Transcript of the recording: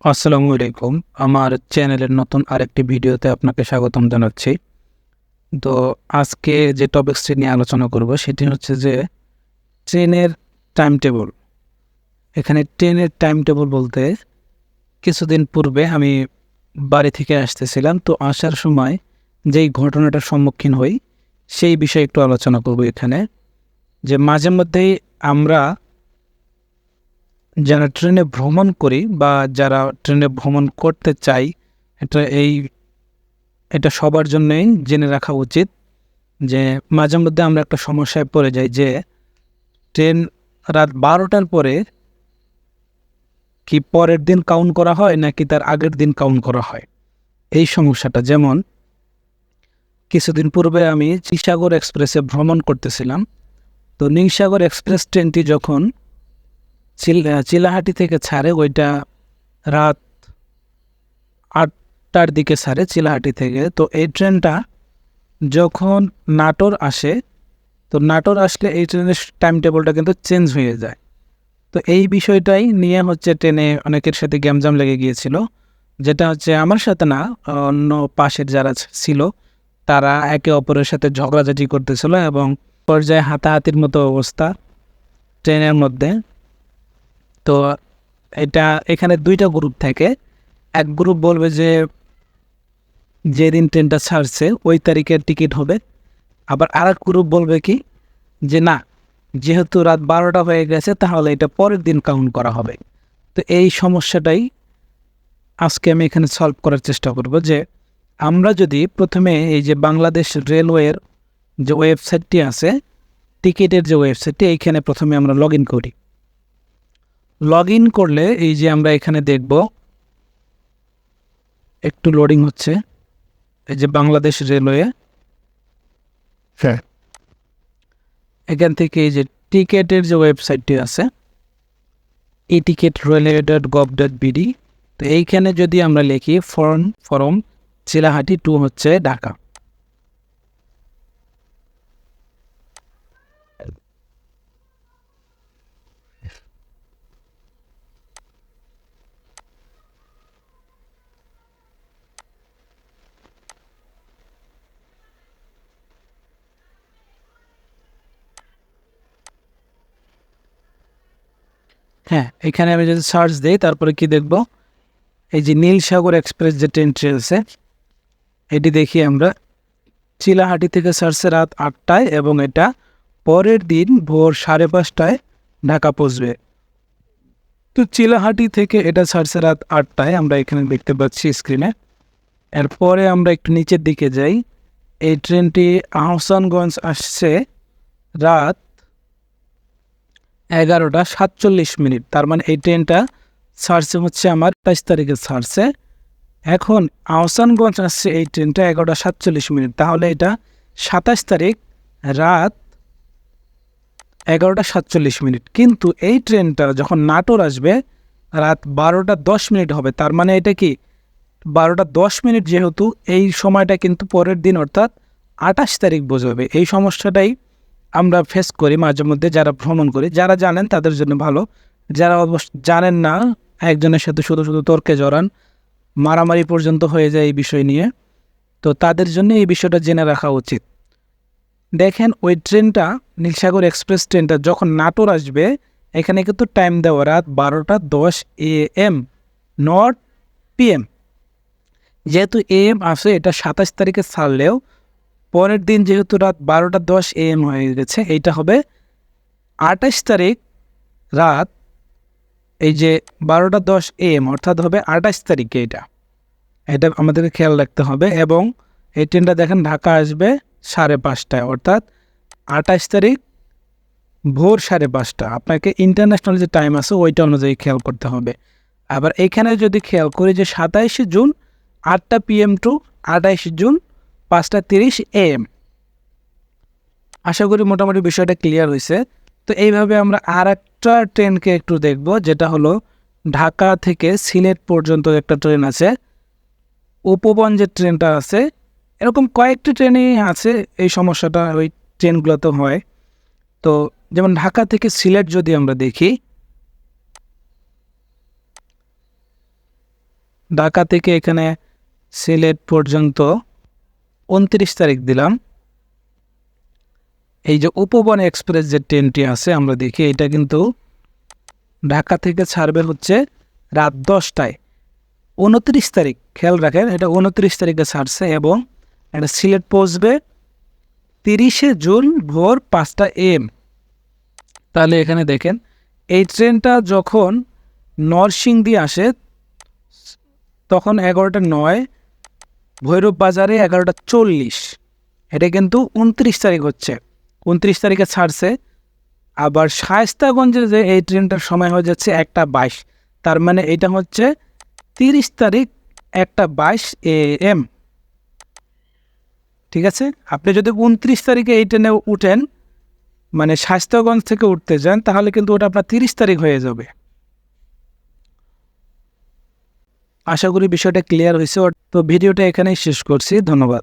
আসসালামু আলাইকুম। আমার চ্যানেলের নতুন আরেকটি ভিডিওতে আপনাকে স্বাগতম জানাচ্ছি। তো আজকে যে টপিকসটি নিয়ে আলোচনা করব সেটি হচ্ছে যে ট্রেনের টাইম টেবল। এখানে ট্রেনের টাইম টেবল বলতে কিছুদিন পূর্বে আমি বাড়ি থেকে আসতেছিলাম। তো আসার সময় যেই ঘটনাটার সম্মুখীন হই সেই বিষয়ে একটু আলোচনা করব এখানে। যে মাঝে মধ্যেই আমরা যারা ট্রেনে ভ্রমণ করি বা যারা ট্রেনে ভ্রমণ করতে চাই, এটা সবার জন্যই জেনে রাখা উচিত যে মাঝে মধ্যে আমরা একটা সমস্যায় পড়ে যাই যে ট্রেন রাত 12টার পরে কি পরের দিন কাউন্ট করা হয় নাকি তার আগের দিন কাউন্ট করা হয়। এই সমস্যাটা, যেমন কিছুদিন পূর্বে আমি নীলসাগর এক্সপ্রেসে ভ্রমণ করতেছিলাম। তো নীলসাগর এক্সপ্রেস ট্রেনটি যখন চিলাহাটি থেকে ছাড়ে, ওইটা রাত 8টার দিকে ছাড়ে চিলাহাটি থেকে। তো এই ট্রেনটা যখন নাটোর আসে, তো নাটোর আসলে এই ট্রেনের টাইম টেবলটা কিন্তু চেঞ্জ হয়ে যায়। তো এই বিষয়টাই নিয়ে হচ্ছে ট্রেনে অনেকের সাথে গ্যামজাম লেগে গিয়েছিল, যেটা হচ্ছে আমার সাথে না, অন্য পাশের যারা ছিল তারা একে অপরের সাথে ঝগড়াঝাটি করতেছিল এবং পর্যায়ে হাতাহাতির মতো অবস্থা ট্রেনের মধ্যে। তো এখানে দুইটা গ্রুপ থাকে। এক গ্রুপ বলবে যে যেদিন ট্রেনটা ছাড়ছে ওই তারিখের টিকিট হবে, আবার আর এক গ্রুপ বলবে কি যে না, যেহেতু রাত 12টা হয়ে গেছে তাহলে এটা পরের দিন কাউন্ট করা হবে। তো এই সমস্যাটাই আজকে আমি এখানে সলভ করার চেষ্টা করব যে আমরা যদি প্রথমে এই যে বাংলাদেশ রেলওয়ের যে ওয়েবসাইটটি আছে, টিকিটের যে ওয়েবসাইটটি, এইখানে প্রথমে আমরা লগ ইন করি। লগ ইন করলে এই যে আমরা এখানে দেখব, একটু লোডিং হচ্ছে, এই যে বাংলাদেশ রেলওয়ে, হ্যাঁ, এখান থেকে এই যে টিকেটের যে ওয়েবসাইটটি আছে eticketRailway.gov.bd, তো এইখানে যদি আমরা লিখি ফরম চিলাহাটি টু হচ্ছে ঢাকা। হ্যাঁ, এখানে আমি যদি সার্চ দিই তারপরে কি দেখব, এই যে নীলসাগর এক্সপ্রেস যে ট্রেনটি আছে এটি দেখি আমরা, চিলাহাটি থেকে ছাড়ছে রাত 8টায় এবং এটা পরের দিন ভোর 5:30টায় ঢাকা পৌঁছবে। তো চিলাহাটি থেকে এটা ছাড়ছে রাত 8টায়, আমরা এখানে দেখতে পাচ্ছি স্ক্রিনে। এরপরে আমরা একটু নিচের দিকে যাই, এই ট্রেনটি আহসানগঞ্জ আসছে রাত 11টা 47 মিনিট। তার মানে এই ট্রেনটা ছাড়ছে হচ্ছে আমার 28 তারিখে ছাড়ছে। এখন আহসানগঞ্জ আসছে এই ট্রেনটা 11টা 47 মিনিট, তাহলে এটা 27 তারিখ রাত 11টা 47 মিনিট। কিন্তু এই ট্রেনটা যখন নাটোর আসবে রাত 12টা 10 মিনিট হবে। তার মানে এটা কি 12টা 10 মিনিট, যেহেতু এই সময়টা কিন্তু পরের দিন অর্থাৎ 28 তারিখ বোঝাবে। এই সমস্যাটাই আমরা ফেস করি মাঝে মধ্যে যারা ভ্রমণ করি। যারা জানেন তাদের জন্য ভালো, যারা অবশ্য জানেন না একজনের সাথে শুধু শুধু তর্কে জড়ান, মারামারি পর্যন্ত হয়ে যায় এই বিষয় নিয়ে, তো তাদের জন্য এই বিষয়টা জেনে রাখা উচিত। দেখেন ওই ট্রেনটা, নীলসাগর এক্সপ্রেস ট্রেনটা যখন নাটোর আসবে, এখানে কিন্তু টাইম দেওয়া রাত 12টা 10 AM, নট PM। যেহেতু AM আসে, এটা 27 তারিখে ছাড়লেও পরের দিন যেহেতু রাত 12টা 10 AM হয়ে গেছে, এইটা হবে 28 তারিখ রাত, এই যে 12টা 10 AM অর্থাৎ হবে 28 তারিখে। এটা এটা আমাদেরকে খেয়াল রাখতে হবে। এবং এই ট্রেনটা দেখেন ঢাকা আসবে 5:30টায়, অর্থাৎ 28 তারিখ ভোর 5:30। আপনাকে ইন্টারন্যাশনাল যে টাইম আছে ওইটা অনুযায়ী খেয়াল করতে হবে। আবার এখানে যদি খেয়াল করি যে 27শে জুন 8টা PM টু 28শে জুন 5:30 AM। আশা করি মোটামুটি বিষয়টা ক্লিয়ার হয়েছে। তো এইভাবে আমরা আর একটা ট্রেনকে একটু দেখব, যেটা হলো ঢাকা থেকে সিলেট পর্যন্ত একটা ট্রেন আছে, উপবন যে ট্রেনটা আছে। এরকম কয়েকটি ট্রেনই আছে এই সমস্যাটা ওই ট্রেনগুলোতে হয়। তো যেমন ঢাকা থেকে সিলেট যদি আমরা দেখি, ঢাকা থেকে এখানে সিলেট পর্যন্ত 29 তারিখ দিলাম। এই যে উপবন এক্সপ্রেস যে ট্রেনটি আছে আমরা দেখি, এটা কিন্তু ঢাকা থেকে ছাড়বে হচ্ছে রাত 10টায়। 29 তারিখ খেয়াল রাখেন, এটা 29 তারিখে ছাড়ছে এবং এটা সিলেট পৌঁছবে 30শে জুন ভোর 5টা AM। তাহলে এখানে দেখেন এই ট্রেনটা যখন নরসিংদী আসে তখন 11টা 9, ভৈরব বাজারে 11টা 40। এটা কিন্তু 29 তারিখ হচ্ছে, 29 তারিখে ছাড়ছে। আবার শায়েস্তাগঞ্জে যে এই ট্রেনটার সময় হয়ে যাচ্ছে 1টা 22, তার মানে এটা হচ্ছে 30 তারিখ 1টা 22 AM। ঠিক আছে, আপনি যদি 29 তারিখে এই ট্রেনে উঠেন, মানে শায়েস্তাগঞ্জ থেকে উঠতে যান, তাহলে কিন্তু ওটা আপনার 30 তারিখ হয়ে যাবে। আশা করি বিষয়টা ক্লিয়ার হয়েছে। তো ভিডিওটা এখানেই শেষ করছি, ধন্যবাদ।